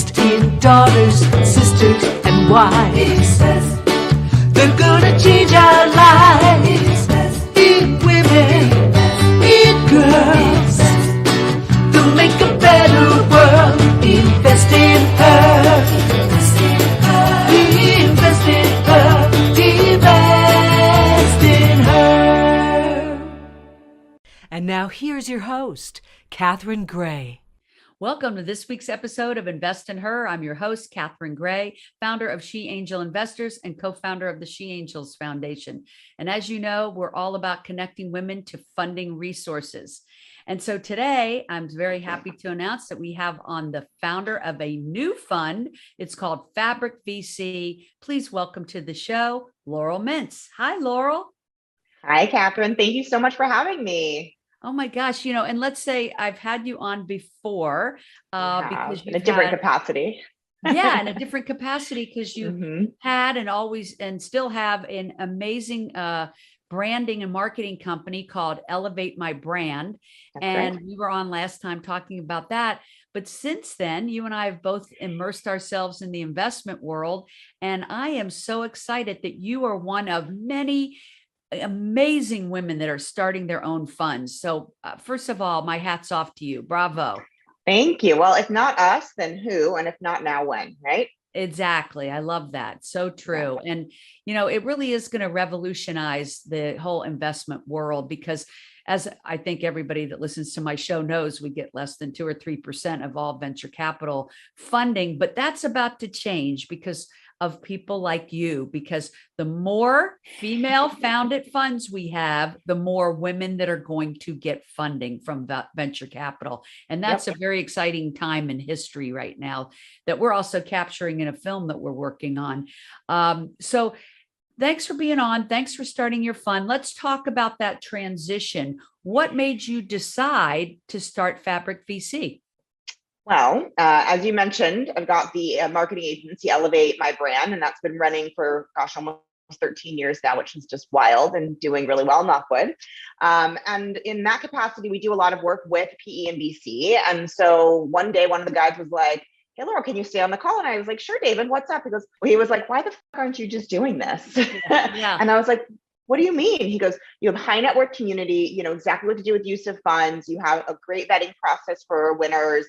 Invest in daughters, sisters, and wives. They're gonna change our lives. In women, in girls. They'll make a better world. Invest in her. Invest in her. Invest in her. Invest in her. And now here's your host, Catherine Gray. Welcome to this week's episode of Invest in Her. I'm your host, Catherine Gray, founder of She Angel Investors and co-founder of the She Angels Foundation. And as you know, we're all about connecting women to funding resources. And so today, I'm very happy to announce that we have on the founder of a new fund. It's called Fabric VC. Please welcome to the show, Laurel Mintz. Hi, Laurel. Hi, Catherine. Thank you so much for having me. Oh my gosh, and let's say I've had you on before because in a different capacity. Yeah, in a different capacity because you had and always and still have an amazing branding and marketing company called Elevate My Brand. That's and right. We were on last time talking about that. But since then, you and I have both immersed ourselves in the investment world. And I am so excited that you are one of many amazing women that are starting their own funds. So first of all, my hat's off to you. Bravo. Thank you. Well, if not us, then who? And if not now, when, right? Exactly. I love that. So true. Yeah. And, it really is going to revolutionize the whole investment world because as I think everybody that listens to my show knows, we get less than 2 or 3% of all venture capital funding, but that's about to change because of people like you, because the more female founded funds we have, the more women that are going to get funding from venture capital. And that's a very exciting time in history right now that we're also capturing in a film that we're working on. So thanks for being on. Thanks for starting your fund. Let's talk about that transition. What made you decide to start Fabric VC? Well, as you mentioned, I've got the marketing agency Elevate My Brand, and that's been running for, almost 13 years now, which is just wild and doing really well, knock wood. And in that capacity, we do a lot of work with PE and VC. And so one day, one of the guys was like, "Hey, Laurel, can you stay on the call?" And I was like, "Sure, David, what's up?" He was like, "Why the fuck aren't you just doing this?" Yeah. And I was like, "What do you mean?" He goes, "You have high net worth community, you know exactly what to do with use of funds. You have a great vetting process for winners.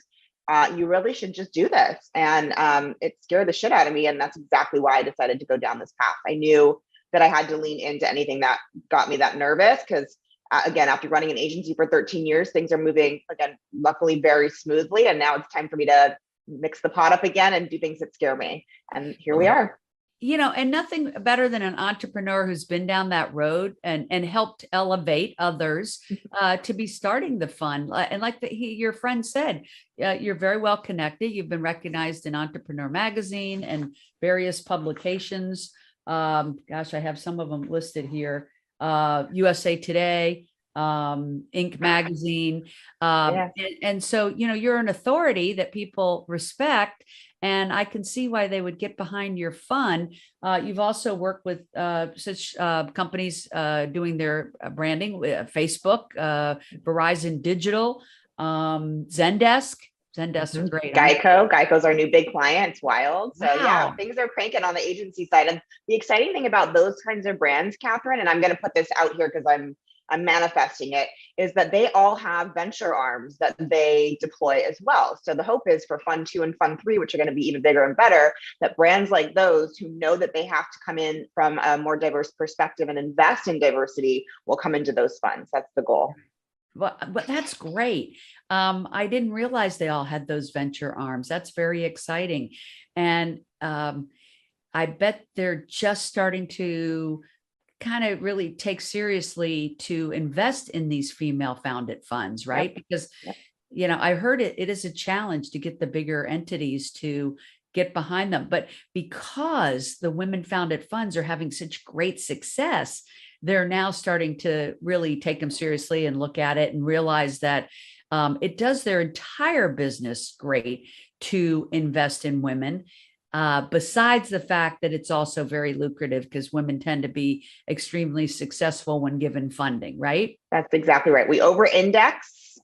You really should just do this." And it scared the shit out of me. And that's exactly why I decided to go down this path. I knew that I had to lean into anything that got me that nervous because again, after running an agency for 13 years, things are moving, again, luckily very smoothly. And now it's time for me to mix the pot up again and do things that scare me. And here we are. And nothing better than an entrepreneur who's been down that road and helped elevate others to be starting the fund. And like your friend said, you're very well connected. You've been recognized in Entrepreneur Magazine and various publications. Gosh, I have some of them listed here. USA Today, Inc. Magazine. And so, you're an authority that people respect. And I can see why they would get behind your fund. You've also worked with such companies doing their branding, Facebook, Verizon Digital, Zendesk. Zendesk are great. Geico's our new big client. It's wild. So Wow. Yeah, things are cranking on the agency side. And the exciting thing about those kinds of brands, Catherine, and I'm going to put this out here because I'm manifesting it, is that they all have venture arms that they deploy as well. So the hope is for Fund 2 and Fund 3, which are going to be even bigger and better, that brands like those who know that they have to come in from a more diverse perspective and invest in diversity will come into those funds. That's the goal. But that's great. I didn't realize they all had those venture arms. That's very exciting. And I bet they're just starting to kind of really take seriously to invest in these female founded funds, right? Yep. Because, I heard it is a challenge to get the bigger entities to get behind them. But because the women founded funds are having such great success, they're now starting to really take them seriously and look at it and realize that it does their entire business great to invest in women. Besides the fact that it's also very lucrative because women tend to be extremely successful when given funding, right? That's exactly right. We over-index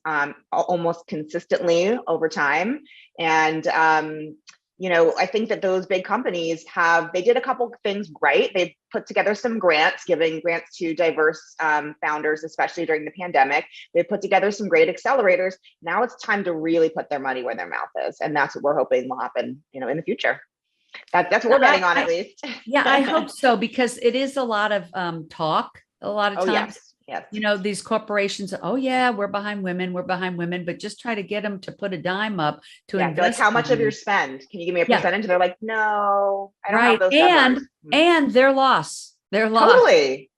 almost consistently over time. And I think that those big companies they did a couple of things right. They've put together some grants, giving grants to diverse founders, especially during the pandemic. They've put together some great accelerators. Now it's time to really put their money where their mouth is. And that's what we're hoping will happen, in the future. That's what we're betting on, at least. Yeah, I hope so, because it is a lot of talk a lot of Oh, times. yes. These corporations, oh yeah, we're behind women, but just try to get them to put a dime up to invest. Like, how much of your spend? Can you give me a percentage? They're like, no, I don't have those numbers. And their loss. Totally.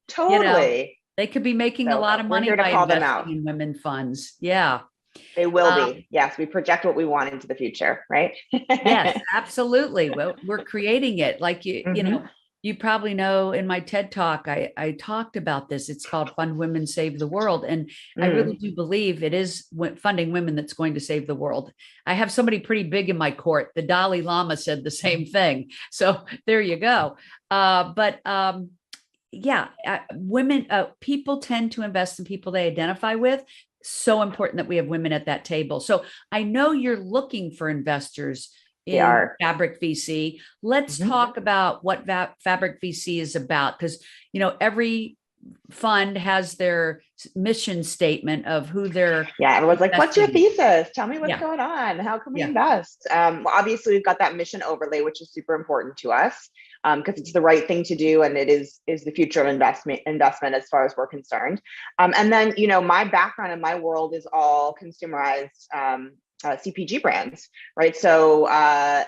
They could be making a lot of money by investing in women funds. Yeah. They will be. Yes, we project what we want into the future, right? Yes, absolutely. Well, we're creating it. Like you probably know, in my TED Talk, I talked about this. It's called Fund Women Save the World. And I really do believe it is funding women that's going to save the world. I have somebody pretty big in my court. The Dalai Lama said the same thing. So there you go. Women, people tend to invest in people they identify with. So important that we have women at that table. So I know you're looking for investors in Fabric VC. Let's talk about what Fabric VC is about, because every fund has their mission statement of who they're. Yeah, everyone's like, "What's your thesis? Tell me what's going on. How can we invest?" Well, obviously, we've got that mission overlay, which is super important to us, because it's the right thing to do, and it is the future of investment as far as we're concerned. And then, my background and my world is all consumerized CPG brands, right? So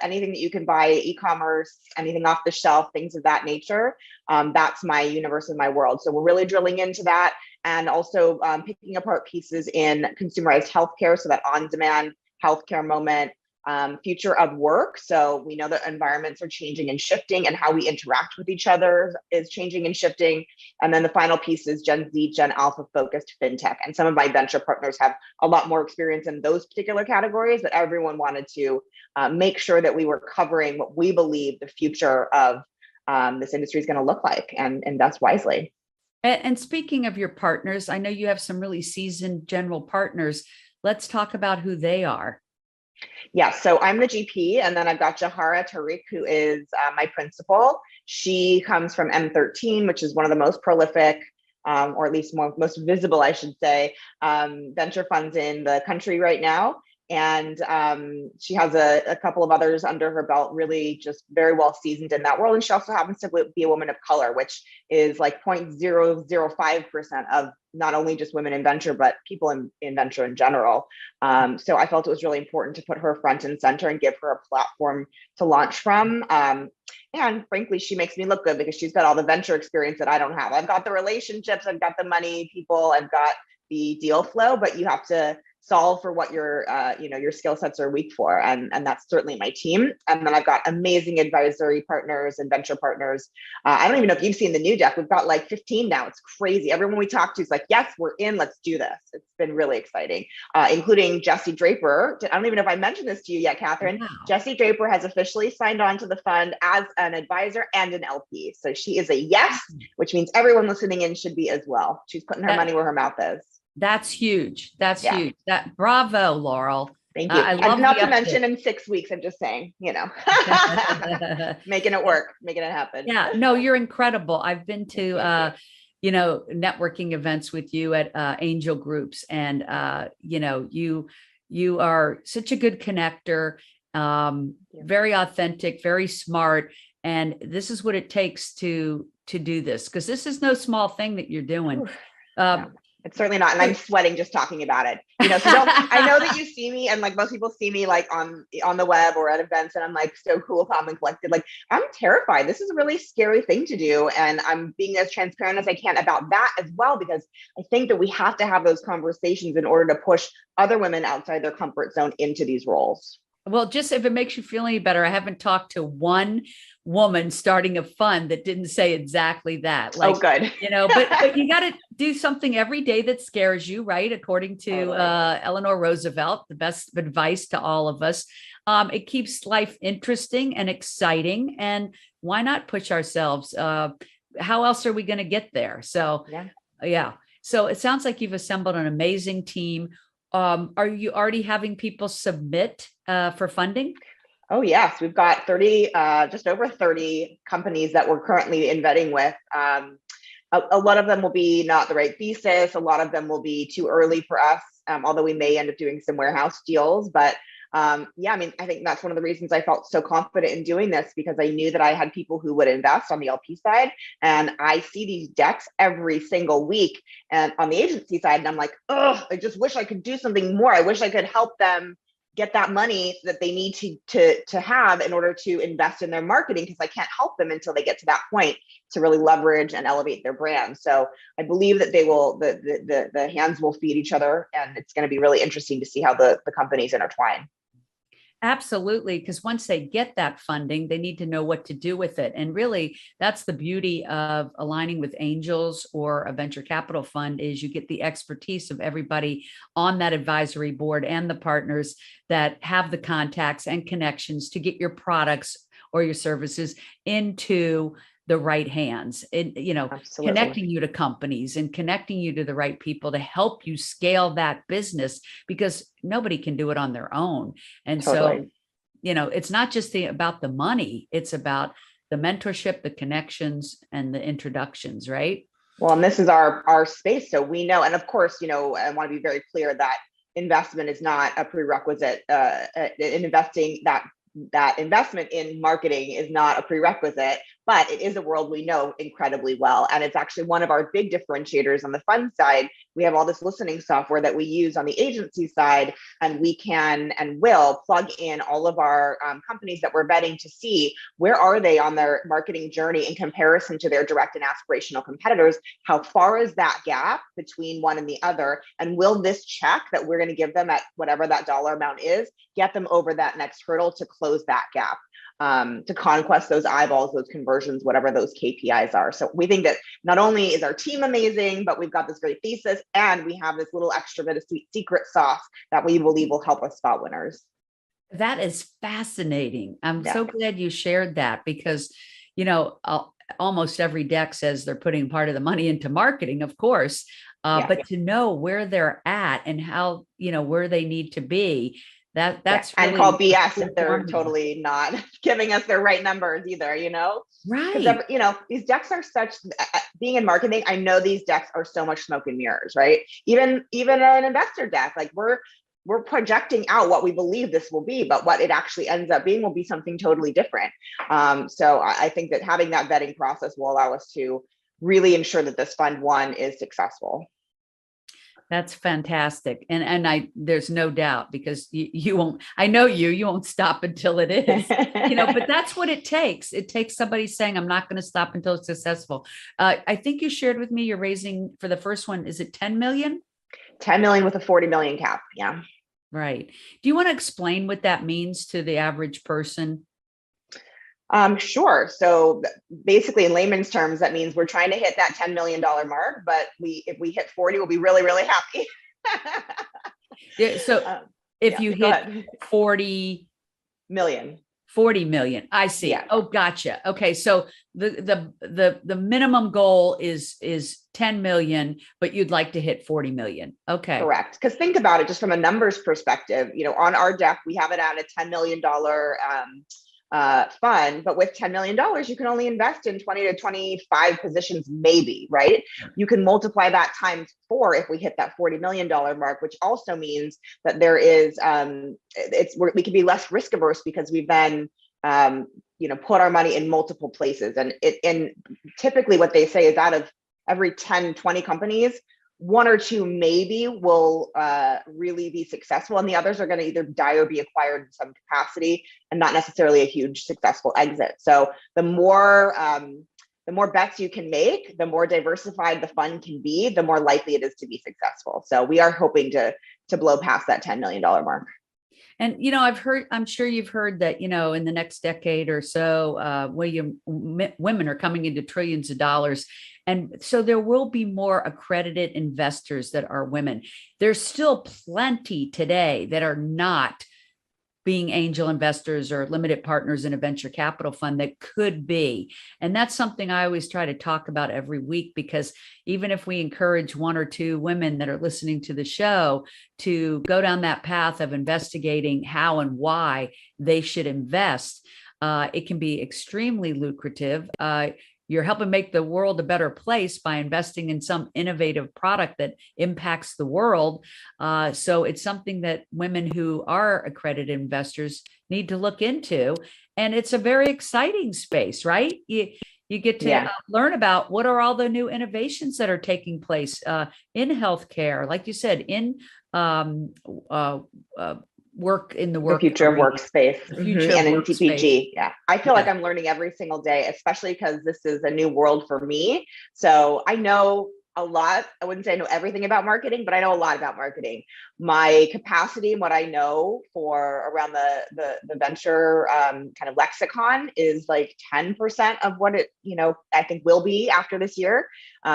anything that you can buy, e-commerce, anything off the shelf, things of that nature, that's my universe and my world. So we're really drilling into that, and also picking apart pieces in consumerized healthcare, so that on-demand healthcare moment, future of work. So we know that environments are changing and shifting, and how we interact with each other is changing and shifting. And then the final piece is Gen Z, Gen Alpha focused fintech. And some of my venture partners have a lot more experience in those particular categories, but everyone wanted to make sure that we were covering what we believe the future of this industry is going to look like, and invest wisely. And speaking of your partners, I know you have some really seasoned general partners. Let's talk about who they are. Yeah, so I'm the GP, and then I've got Jahara Tariq, who is my principal. She comes from M13, which is one of the most prolific, or at least most visible, I should say, venture funds in the country right now. And she has a couple of others under her belt, really just very well seasoned in that world. And she also happens to be a woman of color, which is like 0.005% of not only just women in venture, but people in venture in general. So I felt it was really important to put her front and center and give her a platform to launch from. And frankly, she makes me look good, because she's got all the venture experience that I don't have. I've got the relationships, I've got the money, people, I've got the deal flow, but you have to solve for what your skill sets are weak for. And that's certainly my team. And then I've got amazing advisory partners and venture partners. I don't even know if you've seen the new deck. We've got like 15 now. It's crazy. Everyone we talk to is like, yes, we're in, let's do this. It's been really exciting, including Jessie Draper. I don't even know if I mentioned this to you yet, Catherine. Wow. Jessie Draper has officially signed on to the fund as an advisor and an LP. So she is a yes, which means everyone listening in should be as well. She's putting her money where her mouth is. That's huge. That's huge. Bravo, Laurel. Thank you. I love, and not to mention in 6 weeks, I'm just saying, making it work, making it happen. Yeah, no, you're incredible. I've been to, networking events with you at angel groups, and, you are such a good connector, very authentic, very smart. And this is what it takes to do this, because this is no small thing that you're doing. It's certainly not. And I'm sweating just talking about it. So I know that you see me, and like most people see me like on the web or at events, and I'm like so cool, calm, and collected. Like, I'm terrified. This is a really scary thing to do. And I'm being as transparent as I can about that as well, because I think that we have to have those conversations in order to push other women outside their comfort zone into these roles. Well, just if it makes you feel any better, I haven't talked to one woman starting a fund that didn't say exactly that. Like, oh, good. But you got to do something every day that scares you, right? According to Eleanor Roosevelt, the best advice to all of us. It keeps life interesting and exciting. And why not push ourselves? How else are we going to get there? So, yeah. So it sounds like you've assembled an amazing team. Are you already having people submit for funding? Oh, yes. We've got 30, just over 30 companies that we're currently vetting with. A lot of them will be not the right thesis. A lot of them will be too early for us, although we may end up doing some warehouse deals. But yeah, I mean, I think that's one of the reasons I felt so confident in doing this, because I knew that I had people who would invest on the LP side. And I see these decks every single week and on the agency side. And I'm like, oh, I just wish I could do something more. I wish I could help them get that money that they need to have in order to invest in their marketing, because I can't help them until they get to that point to really leverage and elevate their brand. So I believe that they will, the hands will feed each other, and it's going to be really interesting to see how the companies intertwine. Absolutely, because once they get that funding, they need to know what to do with it. And really, that's the beauty of aligning with angels or a venture capital fund, is you get the expertise of everybody on that advisory board and the partners that have the contacts and connections to get your products or your services into the right hands, and Absolutely. connecting you to companies and connecting you to the right people to help you scale that business, because nobody can do it on their own. And Totally. so it's not just about the money, it's about the mentorship, the connections, and the introductions, right? Well, and this is our space, so we know. And of course, I want to be very clear that investment is not a prerequisite. In investing, that investment in marketing is not a prerequisite, but it is a world we know incredibly well. And it's actually one of our big differentiators on the fund side. We have all this listening software that we use on the agency side, and we can and will plug in all of our companies that we're vetting to see where are they on their marketing journey in comparison to their direct and aspirational competitors. How far is that gap between one and the other? And will this check that we're going to give them at whatever that dollar amount is get them over that next hurdle to close that gap, to conquest those eyeballs, those conversions, whatever those KPIs are. So we think that not only is our team amazing, but we've got this great thesis, and we have this little extra bit of sweet secret sauce that we believe will help us spot winners. That is fascinating. I'm so glad you shared that, because, almost every deck says they're putting part of the money into marketing, of course, but to know where they're at and how, where they need to be, that's and really call BS cool if they're formula. Totally not giving us their right numbers either, Right. Because these decks are such, being in marketing, I know these decks are so much smoke and mirrors, right? Even an investor deck, like we're projecting out what we believe this will be, but what it actually ends up being will be something totally different. So I think that having that vetting process will allow us to really ensure that this fund one is successful. That's fantastic. And there's no doubt, because you won't, I know you won't stop until it is, but that's what it takes. It takes somebody saying, I'm not going to stop until it's successful. I think you shared with me, you're raising for the first one, is it 10 million? 10 million with a 40 million cap. Yeah. Right. Do you want to explain what that means to the average person? Sure. So basically, in layman's terms, that means we're trying to hit that $10 million mark, but if we hit 40, we'll be really, really happy. So if you hit 40 million. 40 million. I see. Yeah. Oh, gotcha. Okay. So the minimum goal is 10 million, but you'd like to hit 40 million. Okay. Correct. Because think about it just from a numbers perspective, on our deck, we have it at a $10 million fund, but with $10 million, you can only invest in 20 to 25 positions, maybe, right? You can multiply that times 4 if we hit that $40 million mark, which also means that there is, we can be less risk averse, because we've then, put our money in multiple places. And typically what they say is out of every 10, 20 companies, 1 or 2 maybe will really be successful, and the others are going to either die or be acquired in some capacity, and not necessarily a huge successful exit. So the more bets you can make, the more diversified the fund can be, the more likely it is to be successful. So we are hoping to blow past that $10 million mark. And, I'm sure you've heard that, in the next decade or so, women are coming into trillions of dollars. And so there will be more accredited investors that are women. There's still plenty today that are not being angel investors or limited partners in a venture capital fund that could be. And that's something I always try to talk about every week, because even if we encourage one or two women that are listening to the show to go down that path of investigating how and why they should invest, it can be extremely lucrative. You're helping make the world a better place by investing in some innovative product that impacts the world. So it's something that women who are accredited investors need to look into. And it's a very exciting space, right? You get to learn about what are all the new innovations that are taking place in healthcare, like you said, in work in the future workspace, future and in workspace. TPG. Yeah. I feel like I'm learning every single day, especially because this is a new world for me. So I know a lot. I wouldn't say I know everything about marketing, but I know a lot about marketing. My capacity and what I know for around the venture kind of lexicon is like 10% of what it, I think will be after this year.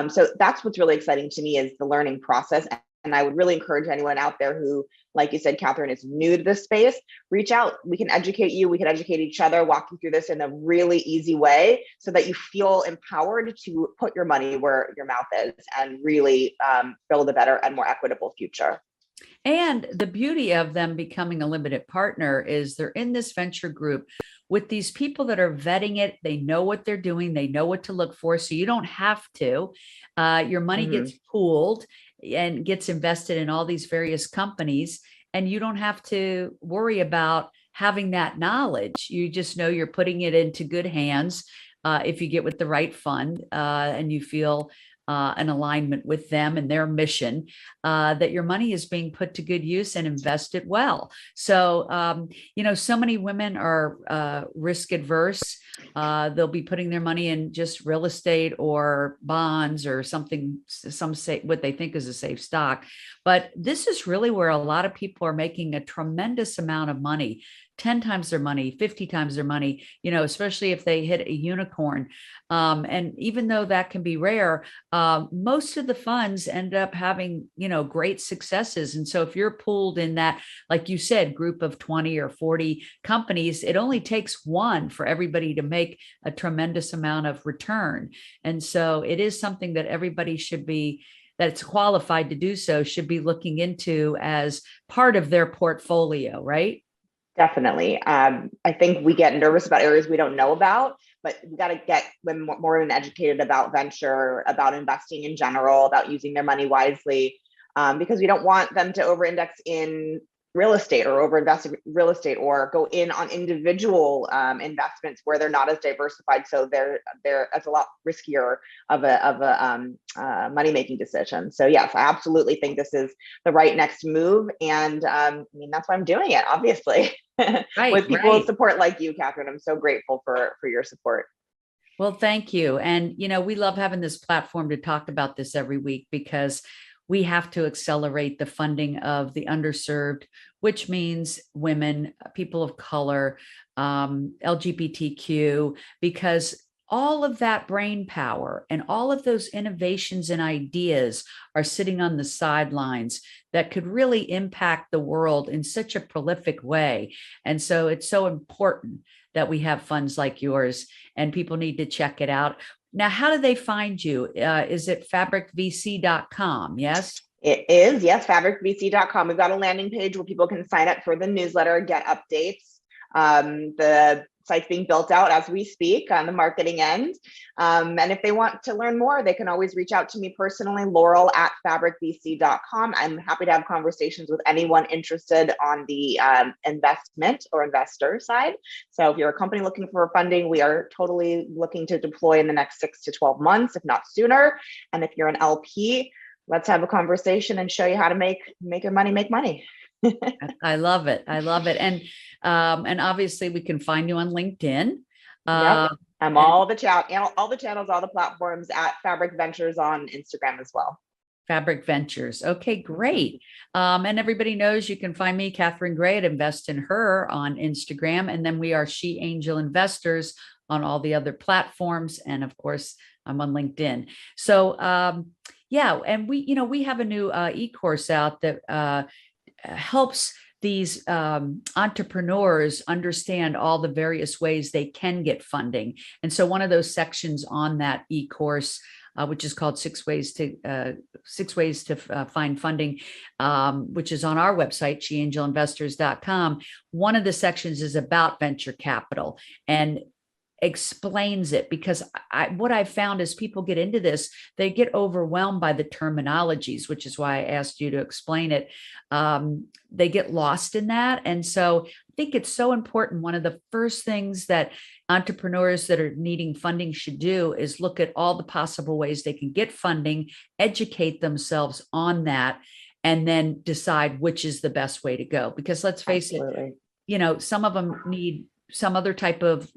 So that's what's really exciting to me, is the learning process. And I would really encourage anyone out there who, like you said, Catherine, is new to this space, reach out. We can educate you. We can educate each other, walk you through this in a really easy way so that you feel empowered to put your money where your mouth is and really build a better and more equitable future. And the beauty of them becoming a limited partner is they're in this venture group with these people that are vetting it. They know what they're doing. They know what to look for. So you don't have to. Your money gets pooled and gets invested in all these various companies, and you don't have to worry about having that knowledge. You just know you're putting it into good hands if you get with the right fund and you feel an alignment with them and their mission, that your money is being put to good use and invested well. So, so many women are risk adverse. They'll be putting their money in just real estate or bonds or something, some say what they think is a safe stock. But this is really where a lot of people are making a tremendous amount of money, 10 times their money, 50 times their money, especially if they hit a unicorn. And even though that can be rare, most of the funds end up having, great successes. And so if you're pooled in that, like you said, group of 20 or 40 companies, it only takes one for everybody to make a tremendous amount of return. And so it is something that everybody should be, that's qualified to do so, should be looking into as part of their portfolio, right? Definitely. I think we get nervous about areas we don't know about, but we got to get more educated about venture, about investing in general, about using their money wisely, because we don't want them to over-index in real estate or over-invest in real estate or go in on individual investments where they're not as diversified. So it's a lot riskier of a money-making decision. So yes, I absolutely think this is the right next move. And that's why I'm doing it, obviously. Right, with people with support like you, Catherine. I'm so grateful for your support. Well, thank you. And, we love having this platform to talk about this every week, because we have to accelerate the funding of the underserved, which means women, people of color, LGBTQ, because all of that brain power and all of those innovations and ideas are sitting on the sidelines that could really impact the world in such a prolific way. And so it's so important that we have funds like yours, and people need to check it out. Now, how do they find you? Is it fabricvc.com? Yes? It is. Yes, fabricvc.com. We've got a landing page where people can sign up for the newsletter, get updates. The site's being built out as we speak on the marketing end. And if they want to learn more, they can always reach out to me personally, Laurel at fabricvc.com. I'm happy to have conversations with anyone interested on the investment or investor side. So if you're a company looking for funding, we are totally looking to deploy in the next 6 to 12 months, if not sooner. And if you're an LP, let's have a conversation and show you how to make your money make money. I love it. I love it. And obviously we can find you on LinkedIn. Yep. I'm all the channels, all the platforms at Fabric Ventures on Instagram as well. Fabric Ventures. Okay, great. And everybody knows you can find me, Catherine Gray, at Invest in Her on Instagram. And then we are She Angel Investors on all the other platforms. And of course, I'm on LinkedIn. So and we have a new e-course out that helps these entrepreneurs understand all the various ways they can get funding. And so one of those sections on that e-course, which is called Six Ways to Find Funding, which is on our website, sheangelinvestors.com. One of the sections is about venture capital and explains it, because what I've found is people get into this, they get overwhelmed by the terminologies, which is why I asked you to explain it. They get lost in that. And so I think it's so important. One of the first things that entrepreneurs that are needing funding should do is look at all the possible ways they can get funding, educate themselves on that, and then decide which is the best way to go. Because let's face it, some of them need some other type of,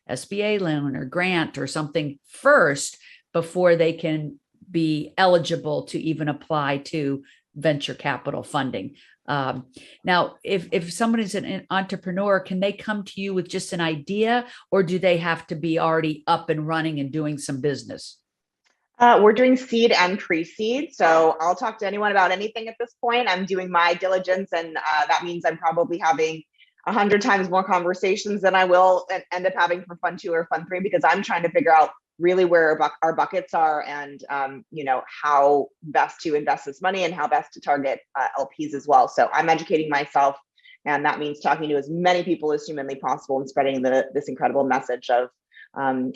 SBA loan or grant or something first before they can be eligible to even apply to venture capital funding. Now, if somebody's an entrepreneur, can they come to you with just an idea, or do they have to be already up and running and doing some business? We're doing seed and pre-seed. So I'll talk to anyone about anything at this point. I'm doing my diligence, and that means I'm probably having 100 times more conversations than I will end up having for Fund 2 or Fund 3, because I'm trying to figure out really where our buckets are, and how best to invest this money and how best to target LPs as well. So I'm educating myself, and that means talking to as many people as humanly possible and spreading this incredible message of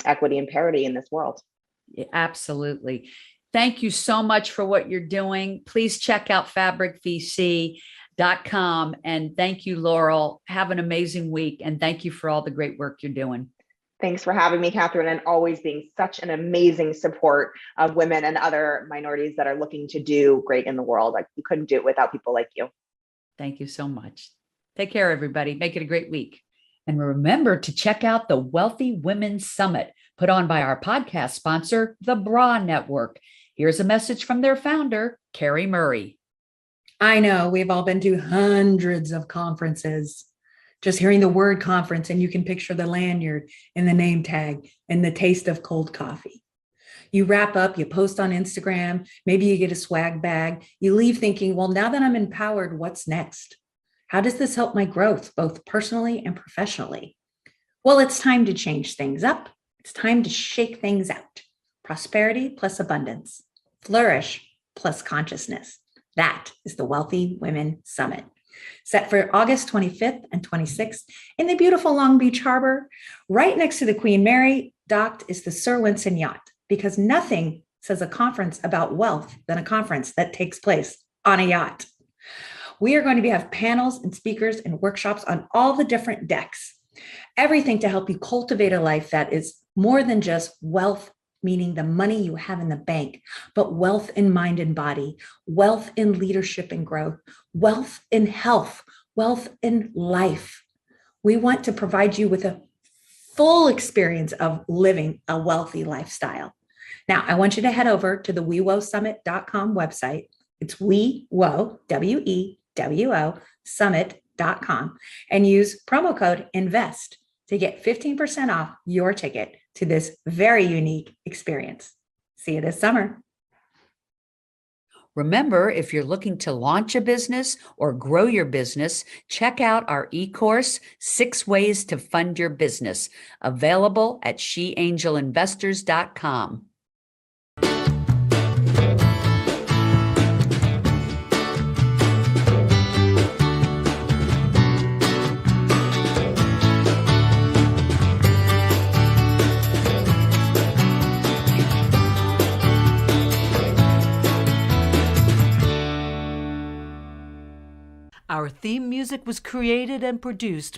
equity and parity in this world. Yeah, absolutely. Thank you so much for what you're doing. Please check out fabricvc.com. And thank you, Laurel. Have an amazing week. And thank you for all the great work you're doing. Thanks for having me, Catherine, and always being such an amazing support of women and other minorities that are looking to do great in the world. We couldn't do it without people like you. Thank you so much. Take care, everybody. Make it a great week. And remember to check out the Wealthy Women Summit put on by our podcast sponsor, the Bra Network. Here's a message from their founder, Carrie Murray. I know we've all been to hundreds of conferences. Just hearing the word conference, and you can picture the lanyard and the name tag and the taste of cold coffee. You wrap up, you post on Instagram, maybe you get a swag bag. You leave thinking, well, now that I'm empowered, what's next? How does this help my growth, both personally and professionally? Well, it's time to change things up. It's time to shake things out. Prosperity plus abundance. Flourish plus consciousness. That is the Wealthy Women Summit, set for August 25th and 26th in the beautiful Long Beach Harbor. Right next to the Queen Mary, docked is the Sir Winston yacht, because nothing says a conference about wealth than a conference that takes place on a yacht. We are going to have panels and speakers and workshops on all the different decks. Everything to help you cultivate a life that is more than just wealth, meaning the money you have in the bank, but wealth in mind and body, wealth in leadership and growth, wealth in health, wealth in life. We want to provide you with a full experience of living a wealthy lifestyle. Now, I want you to head over to the wewosummit.com website. It's WeWo, WEWO, summit.com, and use promo code INVEST to get 15% off your ticket to this very unique experience. See you this summer. Remember, if you're looking to launch a business or grow your business, check out our e-course, 6 Ways to Fund Your Business, available at sheangelinvestors.com. Our theme music was created and produced